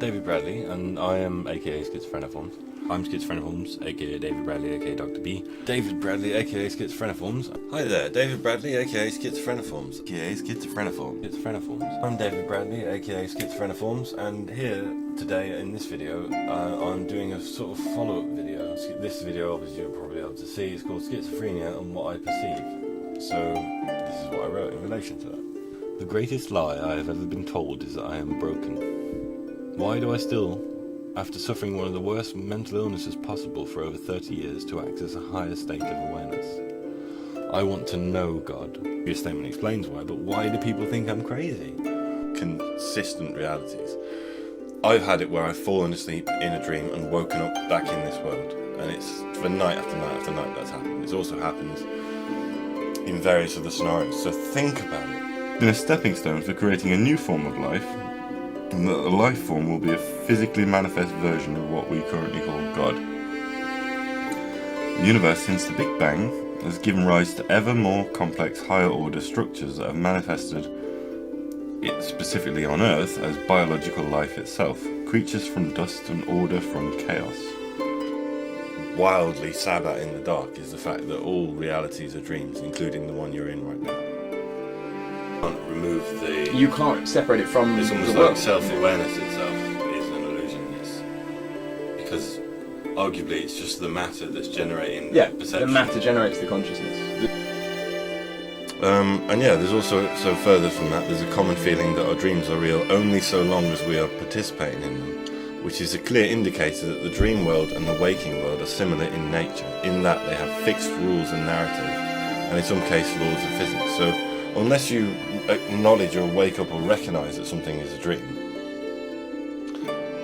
David Bradley, and I am aka Schizophreniforms. I'm Schizophreniforms, aka David Bradley, aka Dr. B. David Bradley, aka Schizophreniforms. Hi there, David Bradley, aka Schizophreniforms, aka Schizophreniforms. I'm David Bradley, aka Schizophreniforms, and here today in this video, I'm doing a sort of follow-up video. This video, obviously, you'll probably be able to see. It's called Schizophrenia and What I Perceive. So this is what I wrote in relation to that. The greatest lie I have ever been told is that I am broken. Why do I still, after suffering one of the worst mental illnesses possible for over 30 years, to access a higher state of awareness? I want to know God. Your statement explains why, but why do people think I'm crazy? Consistent realities. I've had it where I've fallen asleep in a dream and woken up back in this world, and it's for night after night after night that's happened. It also happens in various other scenarios, so think about it. In a stepping stone for creating a new form of life, and that the life form will be a physically manifest version of what we currently call God. The universe, since the Big Bang, has given rise to ever more complex higher order structures that have manifested it specifically on Earth as biological life itself, creatures from dust and order from chaos. Wildly Sabbath in the dark is the fact that all realities are dreams, including the one you're in right now. Remove the... You can't separate it from it's almost the like world. self-awareness itself is an illusion, yes. Because arguably it's just the matter that's generating perception. The matter generates the consciousness. And yeah, there's also, so further from that, there's a common feeling that our dreams are real only so long as we are participating in them, which is a clear indicator that the dream world and the waking world are similar in nature, in that they have fixed rules and narrative, and in some cases laws of physics. So unless you acknowledge or wake up or recognise that something is a dream,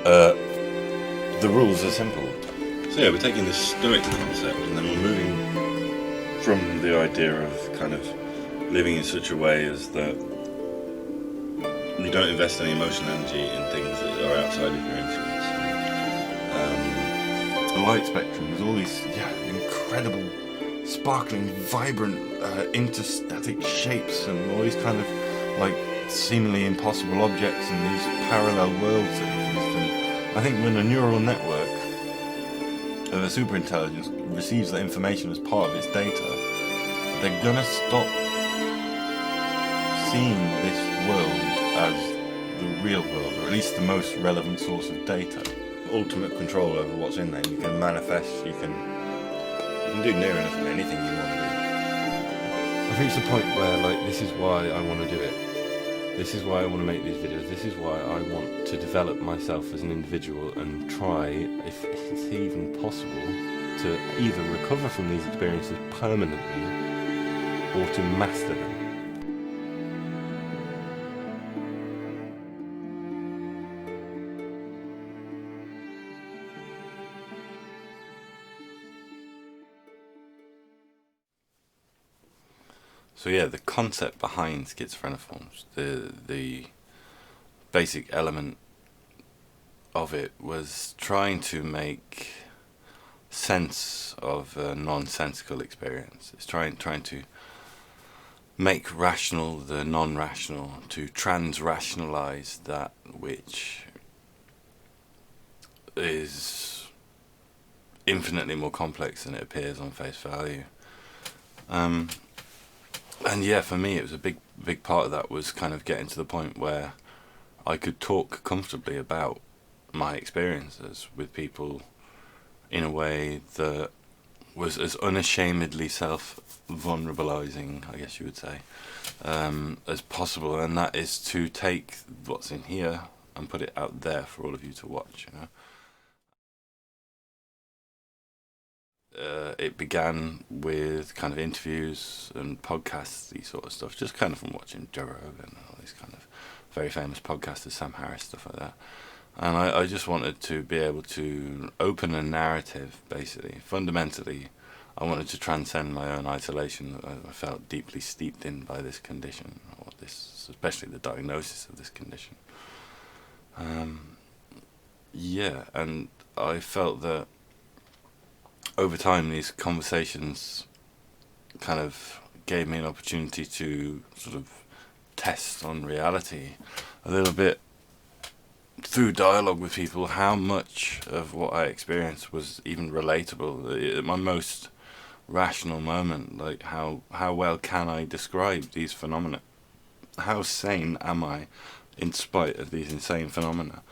the rules are simple. So yeah, we're taking this Stoic concept and then we're moving from the idea of kind of living in such a way as that you don't invest any emotional energy in things that are outside of your influence. The light spectrum, there's all these incredible, sparkling, vibrant, interstatic shapes and all these kind of like seemingly impossible objects and these parallel worlds that exist. And I think when a neural network of a superintelligence receives that information as part of its data, they're gonna stop seeing this world as the real world, or at least the most relevant source of data. Ultimate control over what's in there. You can manifest, you can do near enough anything you want to do. I've reached a point where, like, this is why I want to do it. This is why I want to make these videos. This is why I want to develop myself as an individual and try, if it's even possible, to either recover from these experiences permanently or to master them. So yeah, the concept behind Schizophreniforms, the basic element of it was trying to make sense of a nonsensical experience. It's trying to make rational the non-rational, to trans-rationalize that which is infinitely more complex than it appears on face value. And yeah, for me, it was a big part of that was kind of getting to the point where I could talk comfortably about my experiences with people in a way that was as unashamedly self-vulnerabilizing, I guess you would say, as possible. And that is to take what's in here and put it out there for all of you to watch, you know. It began with kind of interviews and podcasts, these sort of stuff, just kind of from watching Joe Rogan and all these kind of very famous podcasters, Sam Harris, stuff like that. And I just wanted to be able to open a narrative, basically. Fundamentally, I wanted to transcend my own isolation that I felt deeply steeped in by this condition, or this, especially the diagnosis of this condition. Yeah, and I felt that over time, these conversations kind of gave me an opportunity to sort of test on reality a little bit through dialogue with people how much of what I experienced was even relatable. At my most rational moment, like how well can I describe these phenomena? How sane am I in spite of these insane phenomena?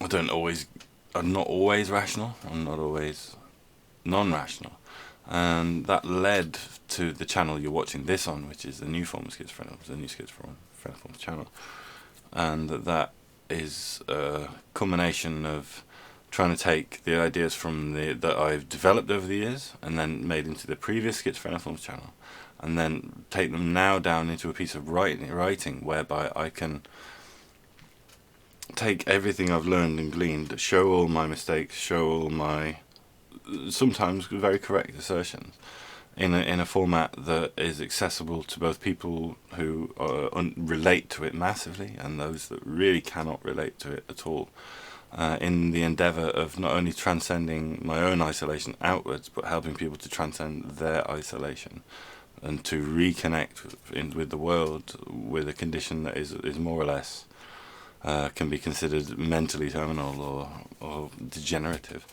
I'm not always rational, I'm not always non-rational. And that led to the channel you're watching this on, which is the new form of schizophreniforms, the new schizophreniforms channel. And that is a culmination of trying to take the ideas from that I've developed over the years and then made into the previous schizophreniforms channel, and then take them now down into a piece of writing whereby I can take everything I've learned and gleaned, show all my mistakes, show all my sometimes very correct assertions in a format that is accessible to both people who relate to it massively and those that really cannot relate to it at all, in the endeavour of not only transcending my own isolation outwards, but helping people to transcend their isolation and to reconnect with the world with a condition that is more or less can be considered mentally terminal or degenerative.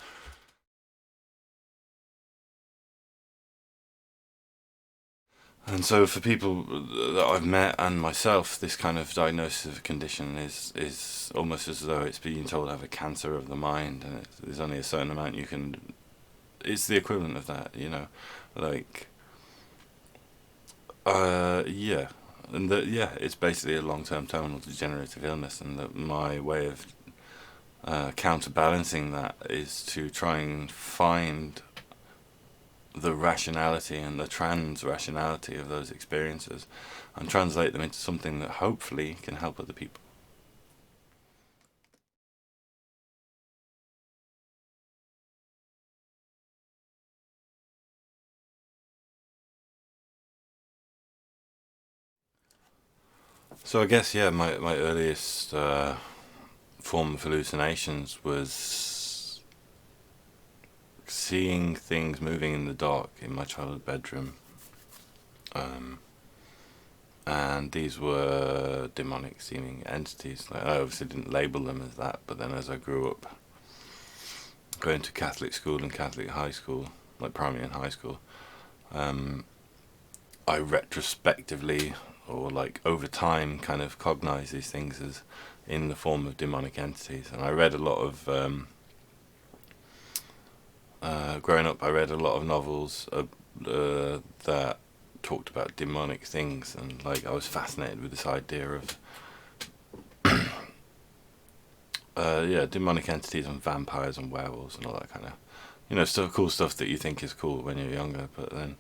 And so for people that I've met and myself, this kind of diagnosis of a condition is almost as though it's being told I have a cancer of the mind, and there's only a certain amount you can... It's the equivalent of that, you know, like... yeah. And it's basically a long-term terminal degenerative illness, and that my way of counterbalancing that is to try and find the rationality and the trans-rationality of those experiences and translate them into something that hopefully can help other people. So I guess, yeah, my earliest form of hallucinations was seeing things moving in the dark in my childhood bedroom, and these were demonic seeming entities. Like, I obviously didn't label them as that, but then as I grew up going to Catholic school and Catholic high school, like primary and high school, I retrospectively, or like over time, kind of cognize these things as in the form of demonic entities. And I read a lot of growing up, I read a lot of novels that talked about demonic things, and like I was fascinated with this idea of demonic entities and vampires and werewolves and all that kind of, you know, cool stuff that you think is cool when you're younger. But then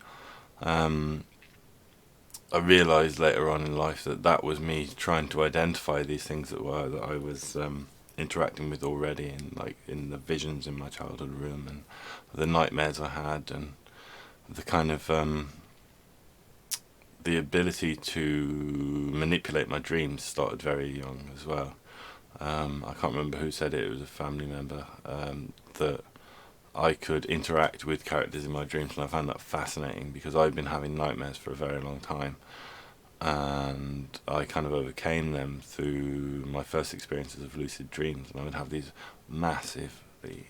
I realised later on in life that was me trying to identify these things that I was interacting with already, in the visions in my childhood room and the nightmares I had, and the kind of the ability to manipulate my dreams started very young as well. I can't remember who said it. It was a family member, that I could interact with characters in my dreams, and I found that fascinating because I'd been having nightmares for a very long time, and I kind of overcame them through my first experiences of lucid dreams. And I would have these massively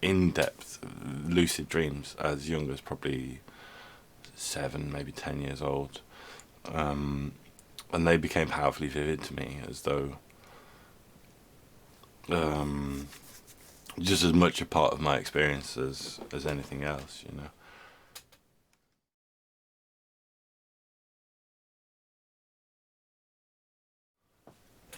in-depth lucid dreams as young as probably 7, maybe 10 years old, and they became powerfully vivid to me, as though just as much a part of my experience as anything else, you know.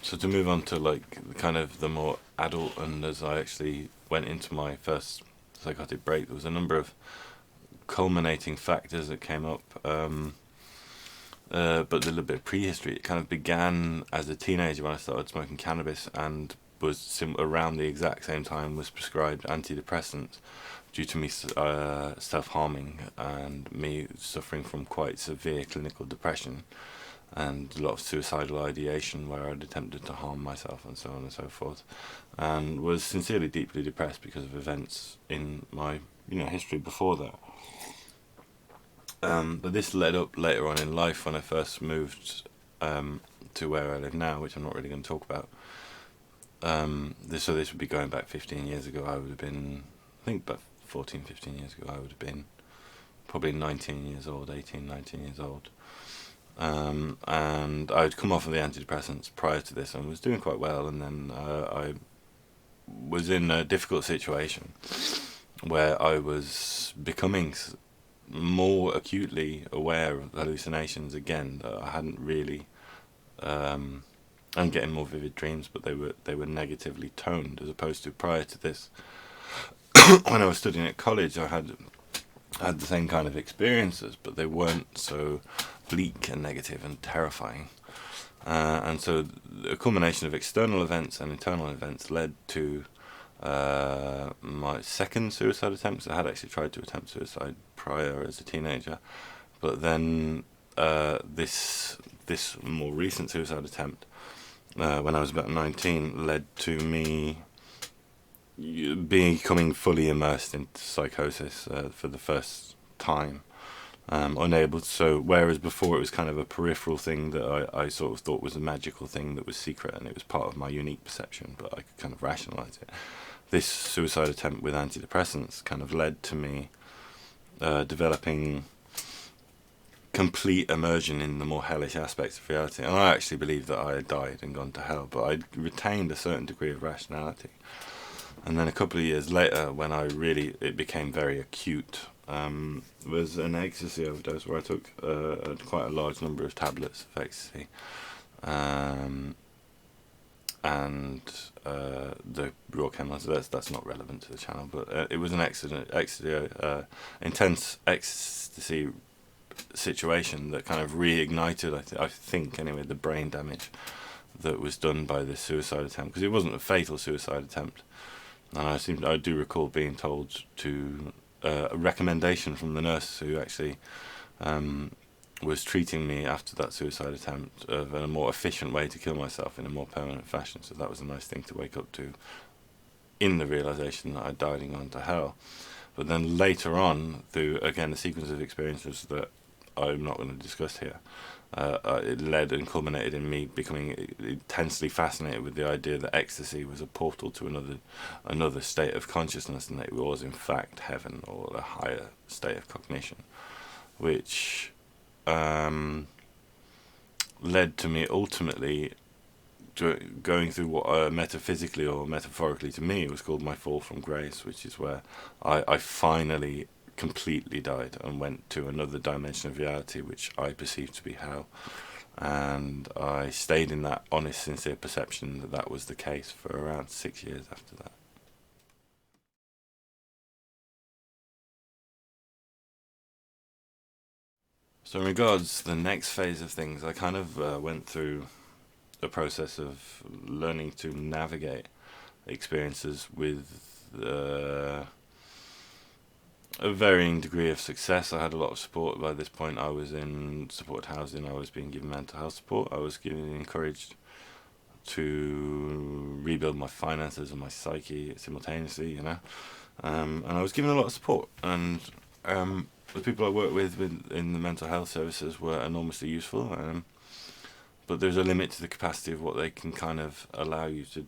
So to move on to like kind of the more adult, and as I actually went into my first psychotic break, there was a number of culminating factors that came up, but a little bit of prehistory. It kind of began as a teenager when I started smoking cannabis, and was around the exact same time was prescribed antidepressants due to me self-harming and me suffering from quite severe clinical depression and a lot of suicidal ideation where I'd attempted to harm myself and so on and so forth, and was sincerely deeply depressed because of events in my history before that. But this led up later on in life when I first moved to where I live now, which I'm not really going to talk about. This would be going back 15 years ago. I would have been, I think about 14, 15 years ago, I would have been probably 19 years old, 18, 19 years old. And I'd come off of the antidepressants prior to this and was doing quite well, and then I was in a difficult situation where I was becoming more acutely aware of hallucinations again that I hadn't really, and getting more vivid dreams, but they were negatively toned, as opposed to prior to this. When I was studying at college, I had the same kind of experiences, but they weren't so bleak and negative and terrifying. And so a combination of external events and internal events led to my second suicide attempt. I had actually tried to attempt suicide prior as a teenager, but then this more recent suicide attempt, when I was about 19, led to me becoming fully immersed into psychosis for the first time. Unable to, so whereas before it was kind of a peripheral thing that I sort of thought was a magical thing that was secret and it was part of my unique perception, but I could kind of rationalize it. This suicide attempt with antidepressants kind of led to me developing complete immersion in the more hellish aspects of reality. And I actually believed that I had died and gone to hell, but I retained a certain degree of rationality. And then a couple of years later, when it became very acute, was an ecstasy overdose where I took quite a large number of tablets of ecstasy, and the raw chemicals. That's not relevant to the channel, but it was an intense ecstasy situation that kind of reignited, I think anyway, the brain damage that was done by this suicide attempt, because it wasn't a fatal suicide attempt. And I do recall being told to a recommendation from the nurse who actually was treating me after that suicide attempt of a more efficient way to kill myself in a more permanent fashion. So that was a nice thing to wake up to, in the realization that I'd died and gone to hell. But then later on, through again a sequence of experiences that I'm not going to discuss here, it led and culminated in me becoming intensely fascinated with the idea that ecstasy was a portal to another state of consciousness, and that it was in fact heaven or a higher state of cognition, which led to me ultimately going through what metaphysically or metaphorically to me was called my fall from grace, which is where I finally completely died and went to another dimension of reality which I perceived to be hell, and I stayed in that honest, sincere perception that that was the case for around 6 years after that. So in regards to the next phase of things, I kind of went through a process of learning to navigate experiences with a varying degree of success. I had a lot of support. By this point I was in supported housing, I was being given mental health support, I was encouraged to rebuild my finances and my psyche simultaneously, you know, and I was given a lot of support, and the people I work with in the mental health services were enormously useful, but there's a limit to the capacity of what they can kind of allow you to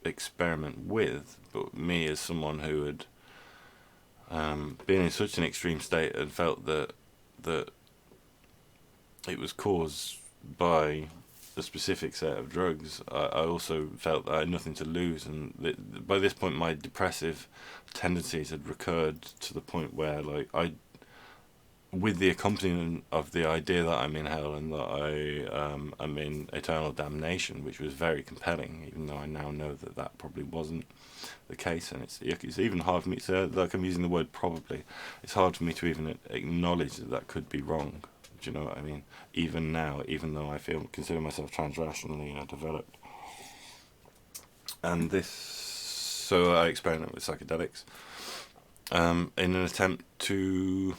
experiment with. But me, as someone who had been in such an extreme state and felt that it was caused by a specific set of drugs, I also felt that I had nothing to lose, and by this point my depressive tendencies had recurred to the point where, like, with the accompaniment of the idea that I'm in hell and that I am in eternal damnation, which was very compelling, even though I now know that that probably wasn't the case. And it's even hard for me to, like, I'm using the word probably, it's hard for me to even acknowledge that that could be wrong. Do you know what I mean? Even now, even though I consider myself transrationally developed. And so I experiment with psychedelics in an attempt to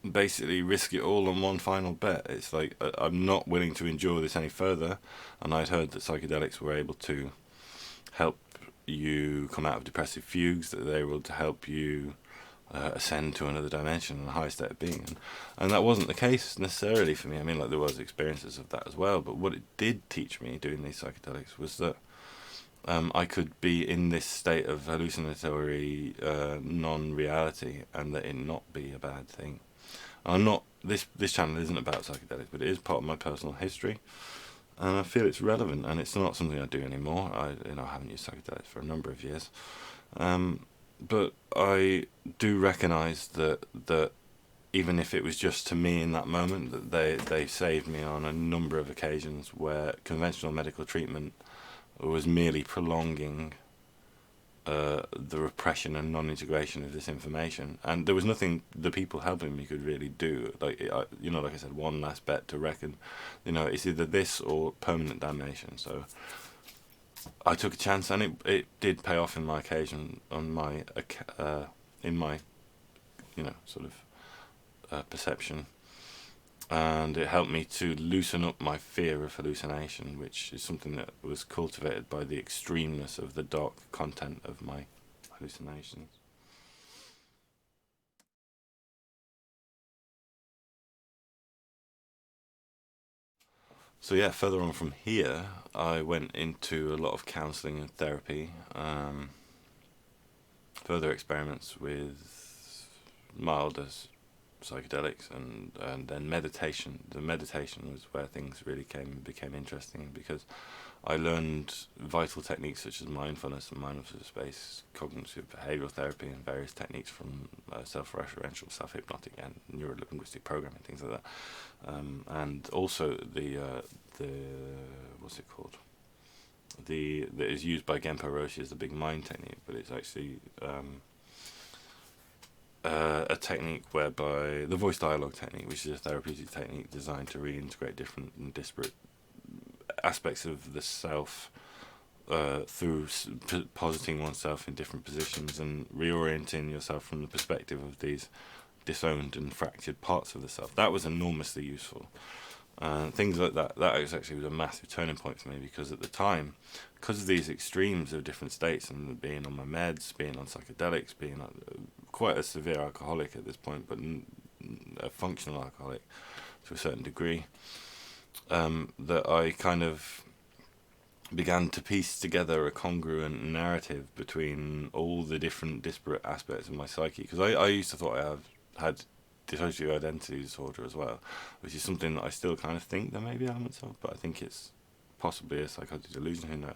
basically risk it all on one final bet. It's like, I'm not willing to endure this any further, and I'd heard that psychedelics were able to help you come out of depressive fugues, that they were able to help you ascend to another dimension and a higher state of being, and that wasn't the case necessarily for me. I mean, like, there was experiences of that as well, but what it did teach me doing these psychedelics was that I could be in this state of hallucinatory non-reality, and that it not be a bad thing. I'm not, this channel isn't about psychedelics, but it is part of my personal history, and I feel it's relevant, and it's not something I do anymore. I haven't used psychedelics for a number of years, but I do recognise that even if it was just to me in that moment, that they saved me on a number of occasions where conventional medical treatment was merely prolonging the repression and non-integration of this information, and there was nothing the people helping me could really do. Like, like I said, one last bet to reckon, it's either this or permanent damnation. So I took a chance, and it did pay off in my occasion, on my in my sort of perception, and it helped me to loosen up my fear of hallucination, which is something that was cultivated by the extremeness of the dark content of my hallucinations. So yeah, further on from here, I went into a lot of counselling and therapy, further experiments with milder psychedelics, and then meditation. The meditation was where things really became interesting, because I learned vital techniques such as mindfulness and mindfulness-based cognitive behavioural therapy, and various techniques from self-referential, self-hypnotic, and neuro-linguistic programming, things like that, and also the what's it called? That is used by Genpo Roshi as the big mind technique, but it's actually a technique whereby the voice dialogue technique, which is a therapeutic technique designed to reintegrate different and disparate aspects of the self through positing oneself in different positions and reorienting yourself from the perspective of these disowned and fractured parts of the self. That was enormously useful. Things like that was a massive turning point for me, because at the time, because of these extremes of different states, and being on my meds, being on psychedelics, being quite a severe alcoholic at this point, but a functional alcoholic to a certain degree, that I kind of began to piece together a congruent narrative between all the different disparate aspects of my psyche. Because I used to thought I had dissociative identity disorder as well, which is something that I still kind of think there may be elements of, but I think it's possibly a psychotic delusion, who knows.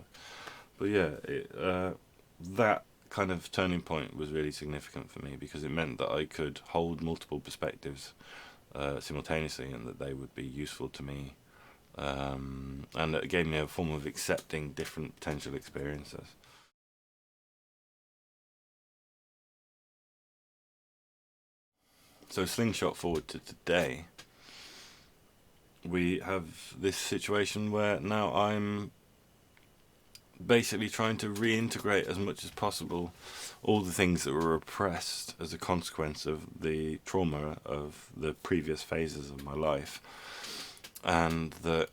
But yeah, that kind of turning point was really significant for me, because it meant that I could hold multiple perspectives simultaneously, and that they would be useful to me, and it gave me a form of accepting different potential experiences. So slingshot forward to today, we have this situation where now I'm basically trying to reintegrate as much as possible all the things that were repressed as a consequence of the trauma of the previous phases of my life. And that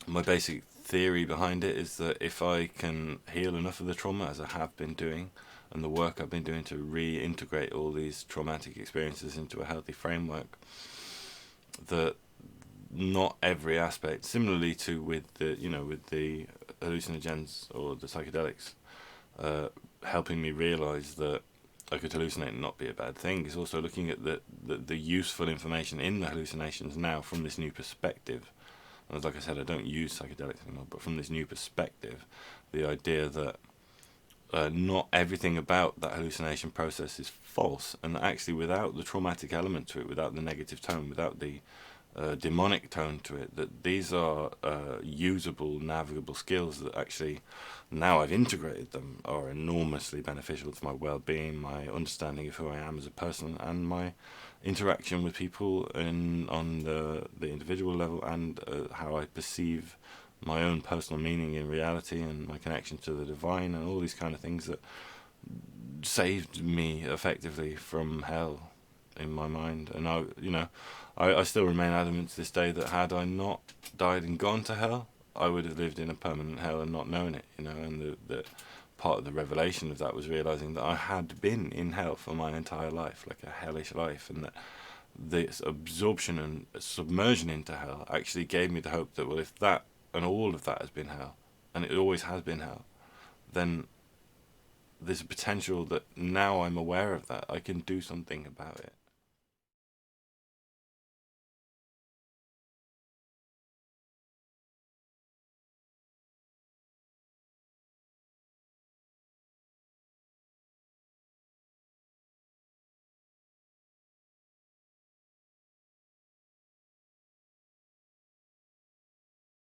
my basic theory behind it is that if I can heal enough of the trauma, as I have been doing, and the work I've been doing to reintegrate all these traumatic experiences into a healthy framework, that not every aspect, similarly to with the hallucinogens or the psychedelics, helping me realise that I could hallucinate and not be a bad thing, is also looking at the useful information in the hallucinations now from this new perspective. And like I said, I don't use psychedelics anymore, but from this new perspective, the idea that not everything about that hallucination process is false, and actually without the traumatic element to it, without the negative tone, without the demonic tone to it, that these are usable, navigable skills that actually, now I've integrated them, are enormously beneficial to my well-being, my understanding of who I am as a person, and my interaction with people on the individual level, and how I perceive my own personal meaning in reality, and my connection to the divine, and all these kind of things that saved me effectively from hell in my mind. And I still remain adamant to this day that had I not died and gone to hell, I would have lived in a permanent hell and not known it, and that part of the revelation of that was realizing that I had been in hell for my entire life, like a hellish life, and that this absorption and submersion into hell actually gave me the hope that, well, if that and all of that has been hell, and it always has been hell, then there's a potential that now I'm aware of that, I can do something about it.